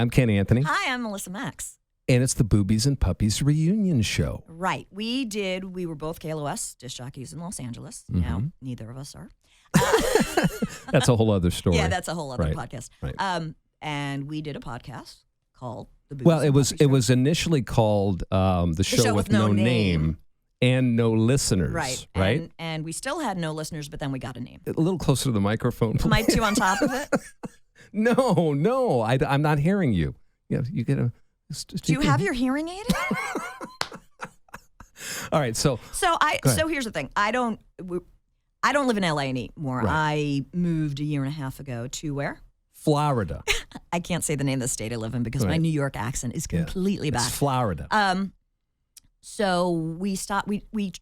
I'm Ken Anthony. Hi, I'm Melissa Maxx. And it's the Boobies and Puppies Reunion Show. Right. We were both KLOS disc jockeys in Los Angeles. Now, neither of us are. That's a whole other story. Yeah, that's a whole other podcast. Right. And we did a podcast called The Boobies Well, and Puppies it Show. was initially called the show with no name and no listeners. Right. And we still had no listeners, but then we got a name. A little closer to the microphone, please. Am I too on top of it? No, I'm not hearing you. You get a. Do you have your hearing aid? All right, so here's the thing. I don't live in LA anymore. Right. I moved a year and a half ago to where? Florida. I can't say the name of the state I live in because my New York accent is completely back. It's Florida. So we stopped. We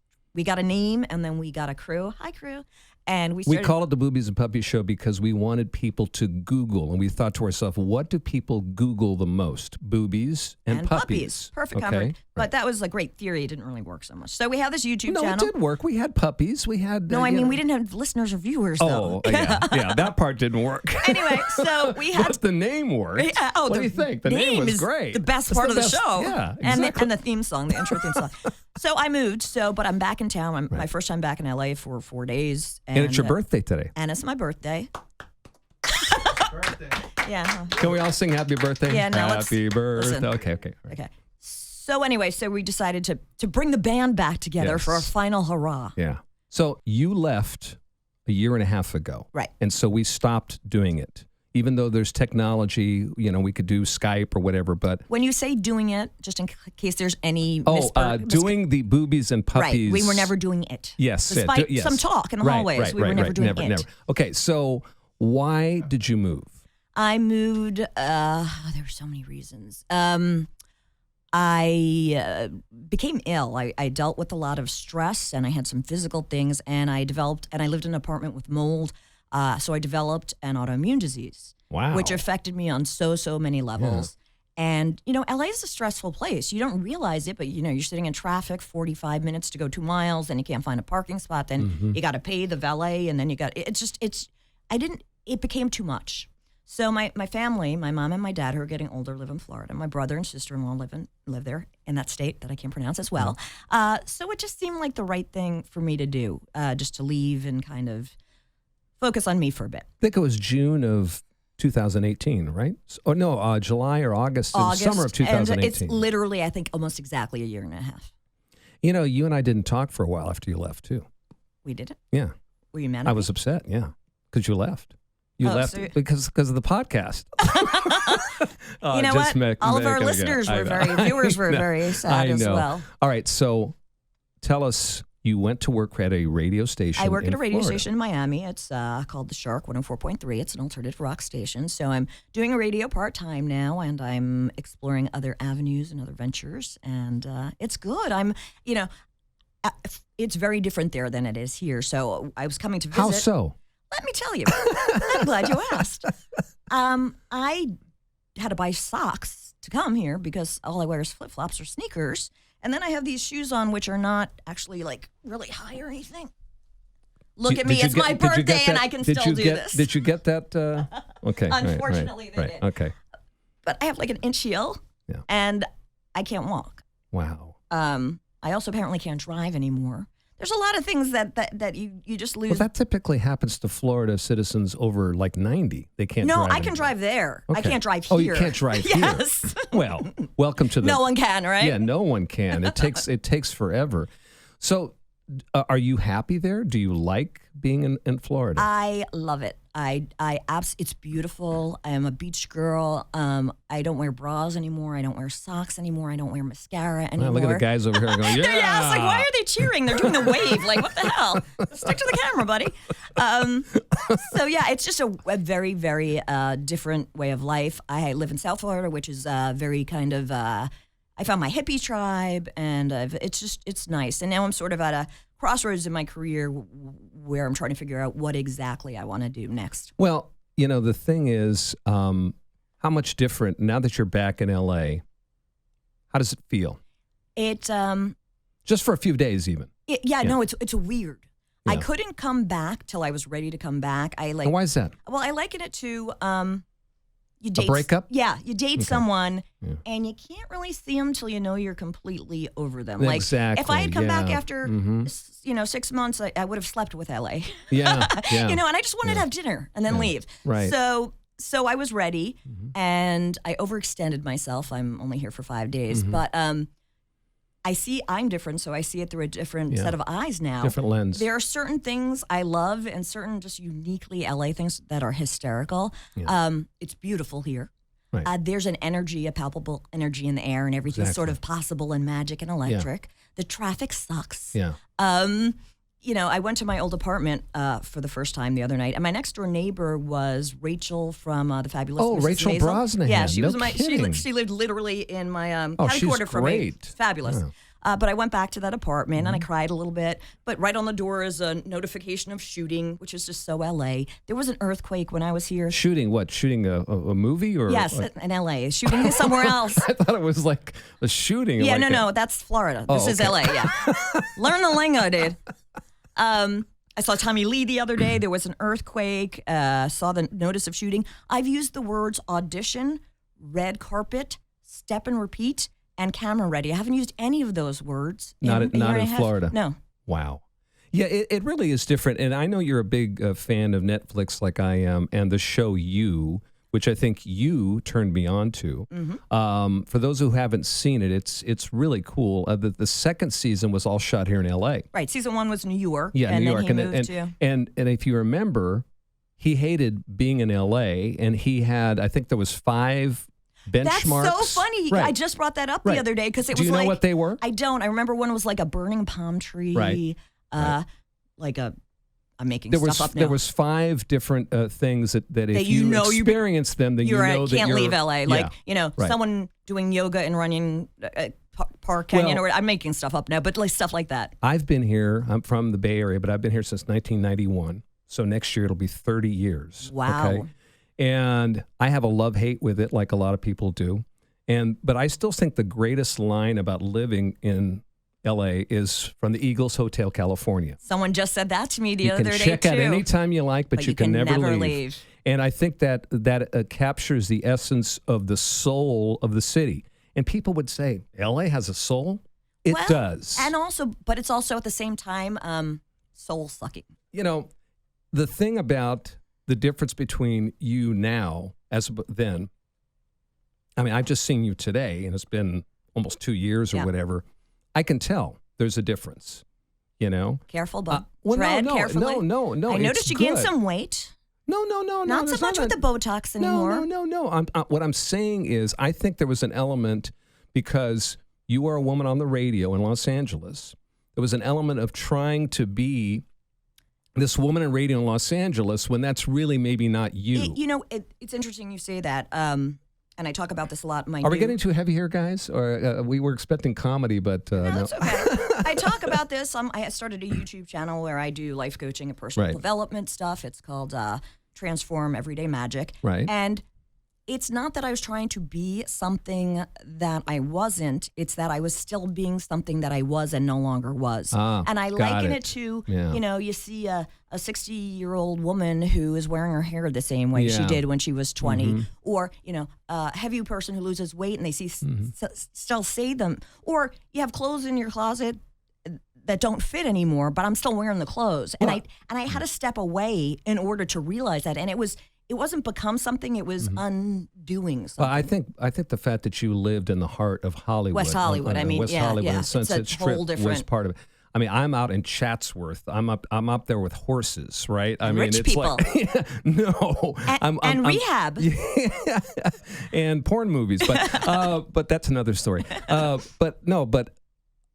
got a name and then we got a crew. Hi, crew. And we call it the Boobies and Puppies Show because we wanted people to Google, and we thought to ourselves, what do people Google the most? Boobies and puppies. Perfect cover. Right. But that was a great theory. It didn't really work so much. So we have this YouTube channel. No, it did work. We had puppies. We had. No, I mean, we didn't have listeners or viewers, though. Oh, yeah. That part didn't work. Anyway, so we had. But the name worked. Yeah, what do you think? The name was great. The best part of the show. Yeah, exactly. And the theme song, the intro theme song. So I moved, but I'm back in town. My first time back in LA for 4 days. And it's your birthday today. And it's my birthday. Yeah. Can we all sing happy birthday? Yeah, no, happy birthday. Listen. Okay. Right. Okay. So anyway, we decided to bring the band back together for a final hurrah. Yeah. So you left a year and a half ago. Right. And so we stopped doing it. Even though there's technology, we could do Skype or whatever, but... When you say doing it, just in case there's any... doing the Boobies and Puppies... Right, we were never doing it. Yes. Despite some talk in the hallways, we were never doing it. Never. Okay, so why did you move? I moved... there were so many reasons. I became ill. I dealt with a lot of stress, and I had some physical things, and I lived in an apartment with mold. So I developed an autoimmune disease, which affected me on so many levels. Yeah. And, LA is a stressful place. You don't realize it, but, you're sitting in traffic 45 minutes to go 2 miles, then you can't find a parking spot, then you got to pay the valet, and then it became too much. So my family, my mom and my dad, who are getting older, live in Florida. My brother and sister-in-law live there in that state that I can't pronounce as well. So it just seemed like the right thing for me to do, just to leave and kind of focus on me for a bit. I think it was June of 2018, right? Oh, no, July or August, summer of 2018. And it's literally, I think, almost exactly a year and a half. You and I didn't talk for a while after you left, too. We did it? Yeah. Were you mad at me? I was upset, yeah, because you left. You left because of the podcast. You know what? All of our listeners viewers were very sad as well. All right, so tell us. You went to work at a radio station. I work at a radio Florida. station in Miami. It's called The Shark 104.3. It's an alternative rock station. So I'm doing a radio part-time now, and I'm exploring other avenues and other ventures. And it's good. It's very different there than it is here. So I was coming to visit. How so? Let me tell you. I'm glad you asked. I had to buy socks to come here because all I wear is flip-flops or sneakers. And then I have these shoes on, which are not actually like really high or anything. Look at me. It's my birthday and I can still do this. Did you get that? Okay. Unfortunately, they did. Okay. But I have like an inch heel and I can't walk. Wow. I also apparently can't drive anymore. There's a lot of things that you just lose. Well, that typically happens to Florida citizens over like 90. They can't drive. No, I can drive there. Okay. I can't drive here. Oh, you can't drive here? Yes. Well, welcome to the... No one can, right? Yeah, no one can. It takes forever. So are you happy there? Do you like being in Florida? I love it. It's beautiful. I am a beach girl. I don't wear bras anymore. I don't wear socks anime. I don't wear mascara anymore. Look at the guys over here going, yeah. Yeah, it's like, why are they cheering? They're doing the wave. Like, what the hell? Stick to the camera, buddy. So, yeah, it's just a very, very different way of life. I live in South Florida, which is very kind of, I found my hippie tribe, and it's nice. And now I'm sort of at a crossroads in my career where I'm trying to figure out what exactly I want to do next. Well, the thing is, how much different now that you're back in LA? How does it feel? It just for a few days, even. No, it's weird. Yeah. I couldn't come back till I was ready to come back. And why is that? Well, I liken it to you date a breakup. Yeah, you date someone, and you can't really see them till you know you're completely over them. Like exactly. if I had come back after 6 months, I would have slept with LA. Yeah. And I just wanted to have dinner and then leave. Right. So I was ready, and I overextended myself. I'm only here for 5 days, but I'm different, so I see it through a different set of eyes now. Different lens. There are certain things I love and certain just uniquely LA things that are hysterical. Yeah. It's beautiful here. Right. There's an energy, a palpable energy in the air, and everything's sort of possible and magic and electric. Yeah. The traffic sucks. Yeah. I went to my old apartment for the first time the other night, and my next door neighbor was Rachel from the Fabulous Mrs. Rachel Maisel. Brosnahan. Yeah, she was kidding. she lived literally in my catty corner from me. Fabulous. Yeah. But I went back to that apartment and I cried a little bit. But right on the door is a notification of shooting, which is just so LA. There was an earthquake when I was here. Shooting what? Shooting a movie or? Yes, in LA. Shooting somewhere else. I thought it was like a shooting. Yeah, no, that's Florida. This is LA. Yeah, learn the lingo, dude. I saw Tommy Lee the other day. There was an earthquake. Saw the notice of shooting. I've used the words audition, red carpet, step and repeat, and camera ready. I haven't used any of those words. Not in Florida. No. Wow. Yeah, it really is different. And I know you're a big fan of Netflix like I am, and the show You, which I think you turned me on to. Mm-hmm. For those who haven't seen it, it's really cool. The second season was all shot here in L.A. Right. Season 1 was New York. Yeah, New York. And if you remember, he hated being in L.A., and he had, I think there was 5 benchmarks. That's so funny. Right. I just brought that up the other day because it was Do you know what they were? I don't. I remember one was like a burning palm tree. Right. Like a... I'm making stuff up now. There was 5 different things that if you experience them, then you know that can't leave LA. Like, someone doing yoga and running Park Canyon, or I'm making stuff up now, but like stuff like that. I've been here. I'm from the Bay Area, but I've been here since 1991. So next year it'll be 30 years. Wow. Okay? And I have a love-hate with it, like a lot of people do. But I still think the greatest line about living in LA is from the Eagles Hotel, California. Someone just said that to me the other day, too. You can check out anytime you like, but you can never leave. And I think that captures the essence of the soul of the city. And people would say, LA has a soul? It does. And also, but it's also at the same time soul-sucking. The thing about the difference between you now as then, I mean, I've just seen you today, and it's been almost 2 years or whatever. I can tell there's a difference, Careful, Bob. Tread carefully. No. I noticed you gained some weight. No. Not so much with the Botox anymore. No. What I'm saying is I think there was an element because you are a woman on the radio in Los Angeles. There was an element of trying to be this woman in radio in Los Angeles when that's really maybe not you. It's interesting you say that. And I talk about this a lot in my Are we getting too heavy here, guys? Or we were expecting comedy, but no. That's okay. I talk about this. I started a YouTube channel where I do life coaching and personal development stuff. It's called Transform Everyday Magic. Right. And it's not that I was trying to be something that I wasn't. It's that I was still being something that I was and no longer was. And I liken it to, you see a 60-year-old woman who is wearing her hair the same way she did when she was 20. Mm-hmm. Or, a heavy person who loses weight and they still say them. Or you have clothes in your closet that don't fit anymore, but I'm still wearing the clothes. And I had to step away in order to realize that. And it wasn't become something, it was undoing something. Well, I think the fact that you lived in the heart of Hollywood. West Hollywood, West Hollywood and Sunset Strip was part of it. I mean, I'm out in Chatsworth. I'm up there with horses, right? I mean, rich it's people. Like no, and rehab, and porn movies, but that's another story. But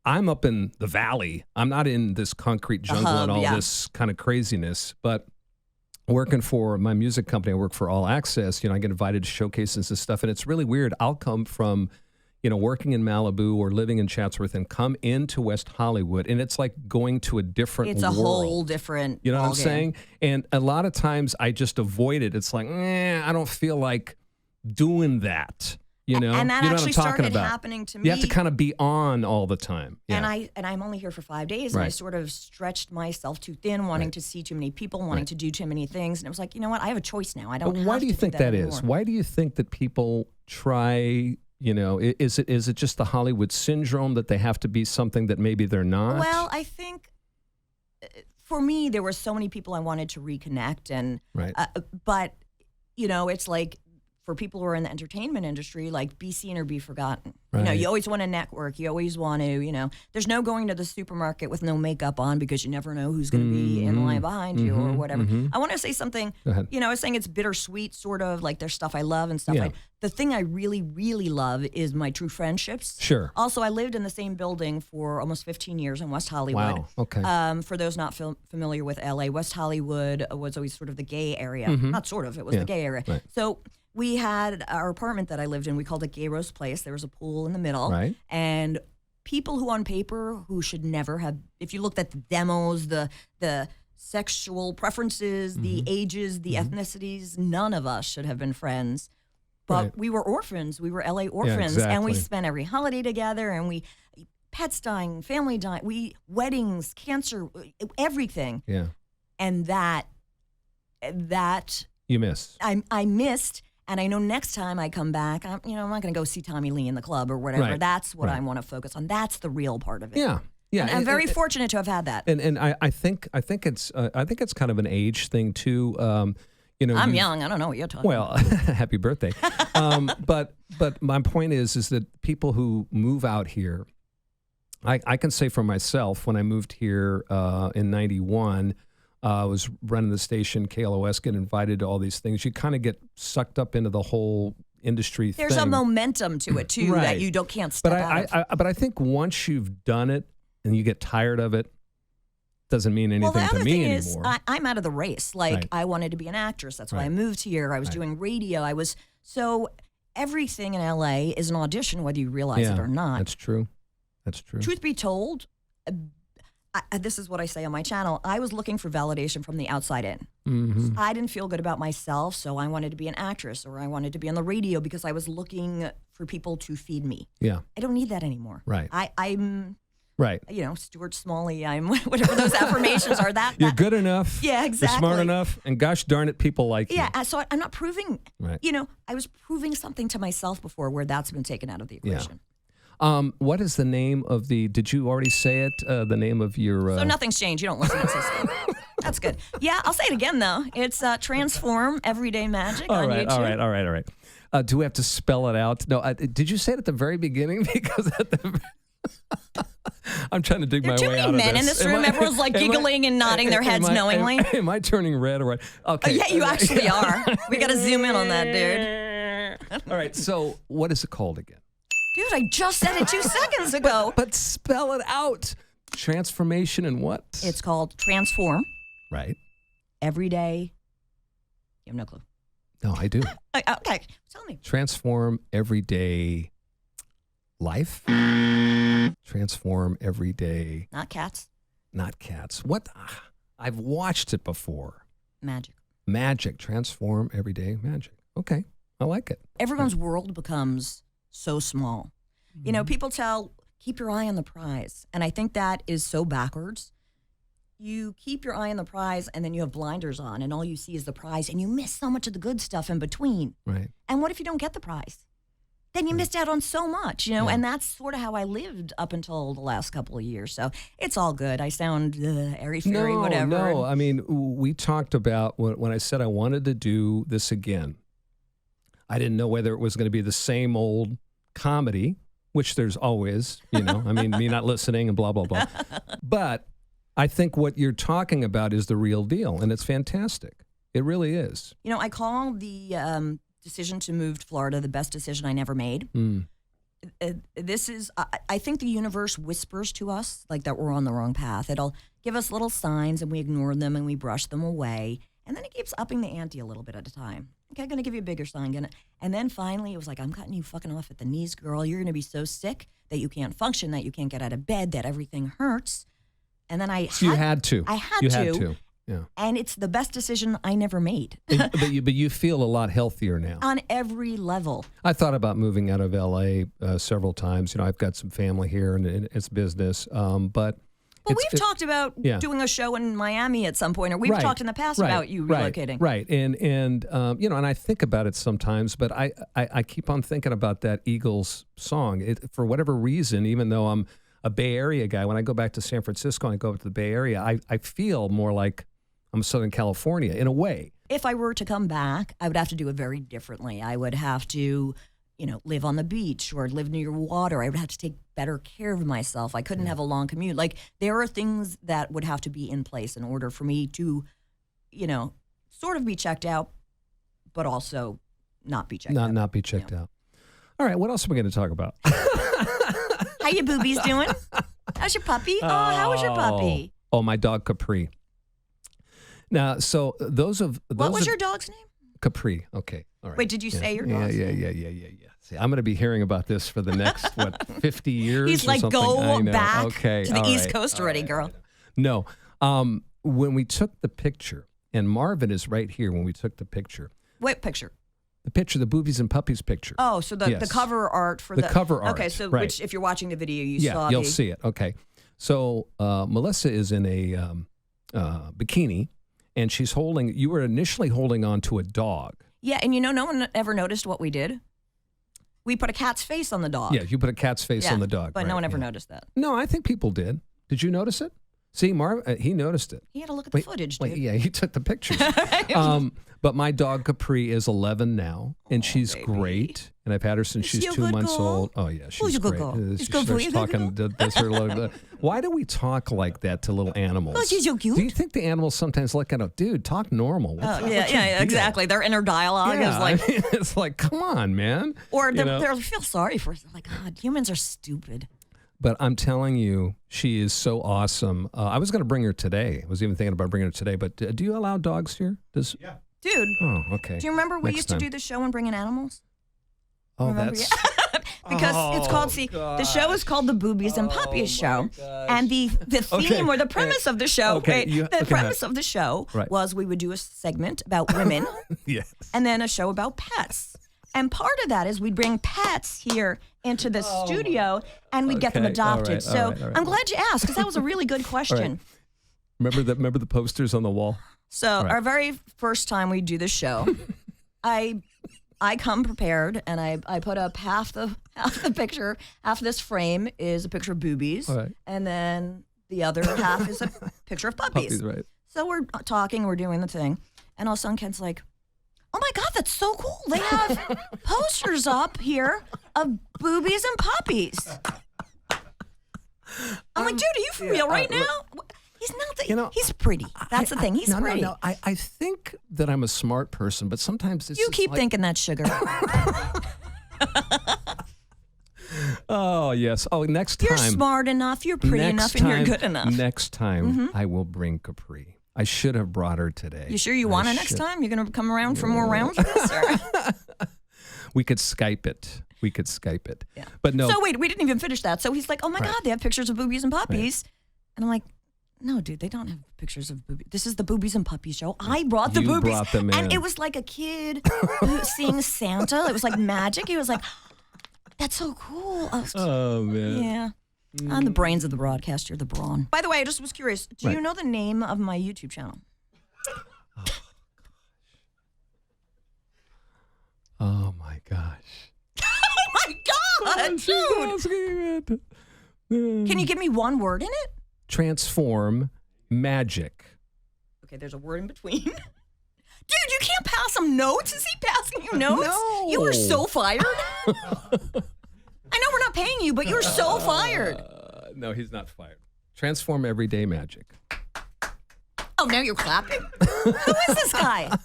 I'm up in the valley. I'm not in this concrete jungle and all this kind of craziness, but. Working for my music company, I work for All Access. I get invited to showcases and stuff, and it's really weird. I'll come from, working in Malibu or living in Chatsworth and come into West Hollywood, and it's like going to a different world. It's a whole different You know what I'm game. saying? And a lot of times I just avoid it. It's like, I don't feel like doing that. You know, and that you know actually what I'm talking started about. happening to me. You have to kind of be on all the time. Yeah. And I'm only here for 5 days, and I sort of stretched myself too thin, wanting to see too many people, wanting to do too many things, and it was like, you know what? I have a choice now. I don't. But why do you think that is? Why do you think that people try? You know, is it just the Hollywood syndrome that they have to be something that maybe they're not? Well, I think for me, there were so many people I wanted to reconnect, and but you know, it's like, for people who are in the entertainment industry, like, be seen or be forgotten. Right. You know, you always want to network. You always want to, you know, there's no going to the supermarket with no makeup on because you never know who's going to be in line behind you or whatever. I want to say something, you know, I was saying it's bittersweet, sort of, like there's stuff I love and stuff. The thing I really, really love is my true friendships. Sure. Also, I lived in the same building for almost 15 years in West Hollywood. Wow, okay. For those not familiar with LA, West Hollywood was always sort of the gay area. Not sort of, it was the gay area. Right. So we had our apartment that I lived in, we called it Gay Rose Place. There was a pool in the middle. Right. And people who on paper who should never have, if you looked at the demos, the sexual preferences, the ages, the ethnicities, none of us should have been friends. But we were orphans. We were LA orphans. And we spent every holiday together, and we, pets dying, family dying, weddings, cancer, everything. Yeah. And that you miss. I missed. And I know next time I come back, I'm not going to go see Tommy Lee in the club or whatever. Right. That's what I want to focus on. That's the real part of it. Yeah, yeah. And I'm very fortunate to have had that. And I think it's kind of an age thing too. You know, I'm young. I don't know what you're talking about. Well, happy birthday. But my point is that people who move out here, I can say for myself, when I moved here in '91. I was running the station, KLOS, get invited to all these things. You kind of get sucked up into the whole industry thing. There's a momentum to it, too, that you can't step out of. But I think once you've done it and you get tired of it, doesn't mean anything to me anymore. I'm out of the race. Like, I wanted to be an actress. That's why I moved here. I was doing radio. So everything in LA is an audition, whether you realize it or not. That's true. That's true. Truth be told, this is what I say on my channel. I was looking for validation from the outside in. So I didn't feel good about myself, so I wanted to be an actress, or I wanted to be on the radio because I was looking for people to feed me. Yeah, I don't need that anymore. Right. I'm. Right. You know, Stuart Smalley. I'm whatever those affirmations are. You're good enough. Yeah, exactly. You're smart enough, and gosh darn it, people like you. Yeah. So I'm not proving. Right. You know, I was proving something to myself before, where that's been taken out of the equation. Yeah. What is the name of did you already say it? The name of your... So nothing's changed. You don't listen to Cisco. That's good. Yeah, I'll say it again, though. It's Transform Everyday Magic on YouTube. All right. Do we have to spell it out? No, did you say it at the very beginning? Because I'm trying to dig my way out of this. There are too many men in this room. Everyone's like giggling and nodding their heads knowingly. Am I turning red or what? Okay. Yeah, you actually are. We got to zoom in on that, dude. All right, so what is it called again? Dude, I just said it 2 seconds ago. But spell it out. Transformation and what? It's called Transform. Right. Everyday. You have no clue. No, I do. Okay, tell me. Transform everyday life. Transform everyday. Not cats. Not cats. What? I've watched it before. Magic. Transform everyday magic. Okay, I like it. Everyone's world becomes so small. You know, people keep your eye on the prize. And I think that is so backwards. You keep your eye on the prize, and then you have blinders on, and all you see is the prize, and you miss so much of the good stuff in between. Right. And what if you don't get the prize? Then you missed out on so much, you know, and that's sort of how I lived up until the last couple of years. So it's all good. I sound airy-fairy, whatever. No, I mean, we talked about when I said I wanted to do this again, I didn't know whether it was going to be the same old comedy, which there's always, you know, I mean, me not listening and blah, blah, blah. But I think what you're talking about is the real deal, and it's fantastic. It really is. You know, I call the decision to move to Florida the best decision I never made. This is, I think the universe whispers to us like that we're on the wrong path. It'll give us little signs, and we ignore them and we brush them away. And then it keeps upping the ante a little bit at a time. Okay, I'm going to give you a bigger sign. And then finally, it was like, I'm cutting you fucking off at the knees, girl. You're going to be so sick that you can't function, that you can't get out of bed, that everything hurts. And then you had to. I had to. Yeah. And it's the best decision I never made. But you feel a lot healthier now. On every level. I thought about moving out of L.A. Several times. I've got some family here and it's business. But we've talked about doing a show in Miami at some point, or we've talked in the past about you relocating. Right. And I think about it sometimes, but I keep on thinking about that Eagles song. For whatever reason, even though I'm a Bay Area guy, when I go back to San Francisco and I go up to the Bay Area, I feel more like I'm Southern California in a way. If I were to come back, I would have to do it very differently. I would have to, live on the beach or live near water. I would have to take better care of myself. I couldn't have a long commute. Like, there are things that would have to be in place in order for me to, sort of be checked out, but also not be checked out. Not be checked out. All right, what else are we going to talk about? How you boobies doing? How's your puppy? Oh, how was your puppy? Oh, my dog Capri. Now, so what was your dog's name? Capri. Okay. All right. Wait, did you say your dog's name? Yeah. See, I'm going to be hearing about this for the next 50 years. He's or like, something. go back to the East Coast already, girl. No. When we took the picture, and Marvin is right here when we took the picture. What picture? The picture, the Boobies and Puppies picture. Oh, so the cover art for the cover art. Okay, so which if you're watching the video, you'll see it. Okay, so Melissa is in a bikini, and she's holding. You were initially holding on to a dog. Yeah, and no one ever noticed what we did. We put a cat's face on the dog. Yeah, you put a cat's face on the dog, but no one ever noticed that. No, I think people did. Did you notice it? See, Marv, he noticed it. He had to look at the footage, dude. Yeah, he took the pictures. But my dog Capri is 11 now, and she's great. And I've had her since she's 2 months old. Oh yeah, she's great. She starts talking. Does her little, why do we talk like that to little animals? Oh, she's so cute. Do you think the animals sometimes look at a dude talk normal? Yeah, exactly. Their inner dialogue is like, it's like, come on, man. Or they feel sorry for us. Like, God, humans are stupid. But I'm telling you, she is so awesome. I was going to bring her today. I was even thinking about bringing her today. But do you allow dogs here? Yeah. Dude. Oh, okay. Do you remember we used to do the show and bring in animals? Oh, remember? that's... Because it's called, the show is called the Boobies and Puppies Show. And the theme or the premise of the show, of the show was we would do a segment about women. Yes. And then a show about pets. And part of that is we'd bring pets here into the studio and we'd get them adopted. All right. I'm glad you asked, because that was a really good question. Remember the posters on the wall? So our very first time we do the show, I come prepared and I put up half the picture. Half of this frame is a picture of boobies, and then the other half is a picture of puppies. Right. So we're talking, we're doing the thing, and all of a sudden Ken's like, "Oh my God, that's so cool! They have posters up here of boobies and puppies." I'm like, "Dude, are you for real right now?" He's not he's pretty. That's the thing. He's pretty. No. I think that I'm a smart person, but sometimes it's you keep thinking that, sugar. Oh, yes. Oh, next time. You're smart enough, you're pretty enough, and you're good enough. Next time, I will bring Capri. I should have brought her today. You sure you want it next time? You're going to come around for more rounds for this? Or? We could Skype it. Yeah. But no. So wait, we didn't even finish that. So he's like, "Oh my God, they have pictures of boobies and puppies." And I'm like, "No, dude, they don't have pictures of boobies. This is the Boobies and Puppies Show. I brought the boobies." Brought them in. And it was like a kid seeing Santa. It was like magic. He was like, "That's so cool." Oh, man. Yeah. I'm the brains of the broadcast. You're the brawn. By the way, I just was curious. Do you know the name of my YouTube channel? Oh, my gosh. Oh, my God, dude. Can you give me one word in it? Transform magic. Okay, there's a word in between. Dude, you can't pass him notes. Is he passing you notes? No. You were so fired. I know we're not paying you, but you're so fired. No, he's not fired. Transform everyday magic. Oh, now you're clapping? Who is this guy?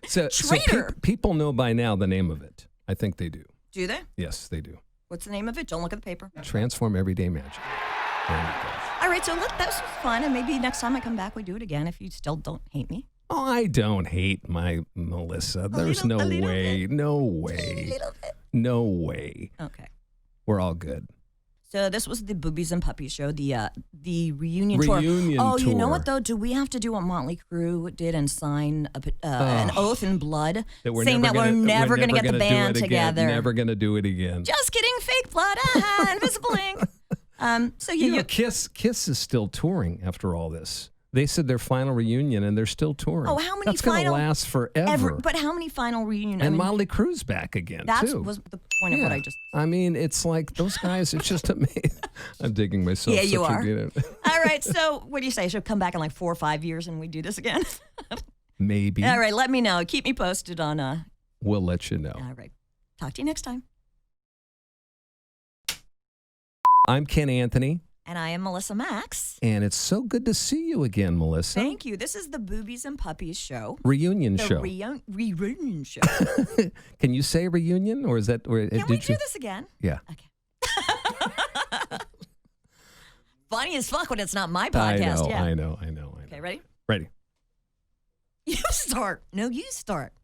So people know by now the name of it. I think they do. Do they? Yes, they do. What's the name of it? Don't look at the paper. Transform everyday magic. There you go. All right, so look, that was fun, and maybe next time I come back, we do it again if you still don't hate me. Oh, I don't hate my Melissa. There's no way. No way. A little bit. No way. Okay. We're all good. So this was the Boobies and Puppies Show, the reunion tour. Tour. You know what, though? Do we have to do what Motley Crue did and sign an oath in blood saying that we're never going to get the band together? Never going to do it again. Just kidding. Fake blood. Invisible ink. Kiss is still touring after all this. They said their final reunion, and they're still touring. Oh, how many That's going to last forever. But how many final reunions? And Motley Crue's back again, that too. was the point of what I just... I mean, it's like those guys, it's just amazing. I'm digging myself. Yeah, you are. All right, so what do you say? Should come back in like 4 or 5 years and we do this again? Maybe. All right, let me know. Keep me posted on... We'll let you know. All right. Talk to you next time. I'm Ken Anthony. And I am Melissa Maxx. And it's so good to see you again, Melissa. Thank you. This is the Boobies and Puppies Show. Reunion show. Reunion show. Can you say reunion, or is that? Can we do this again? Yeah. Okay. Funny as fuck when it's not my podcast. I know. Okay, ready? Ready. You start. No, you start.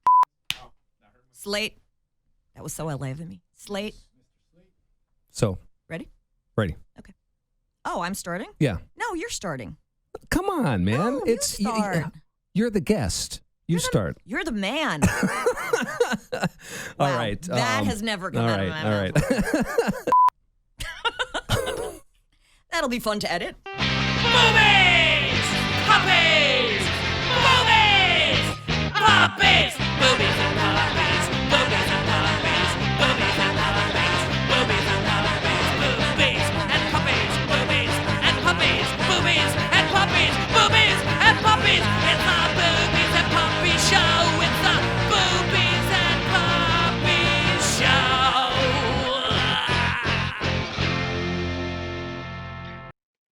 Slate. That was so LA of me. Slate. So. Ready? Ready. Okay. Oh, I'm starting? Yeah. No, you're starting. Come on, man. No, it's you start. You're the guest. You start. You're the man. All right. That has never come out of my mouth. All right. That'll be fun to edit. Boobies! Puppies! Boobies! Puppies! Boobies and puppies!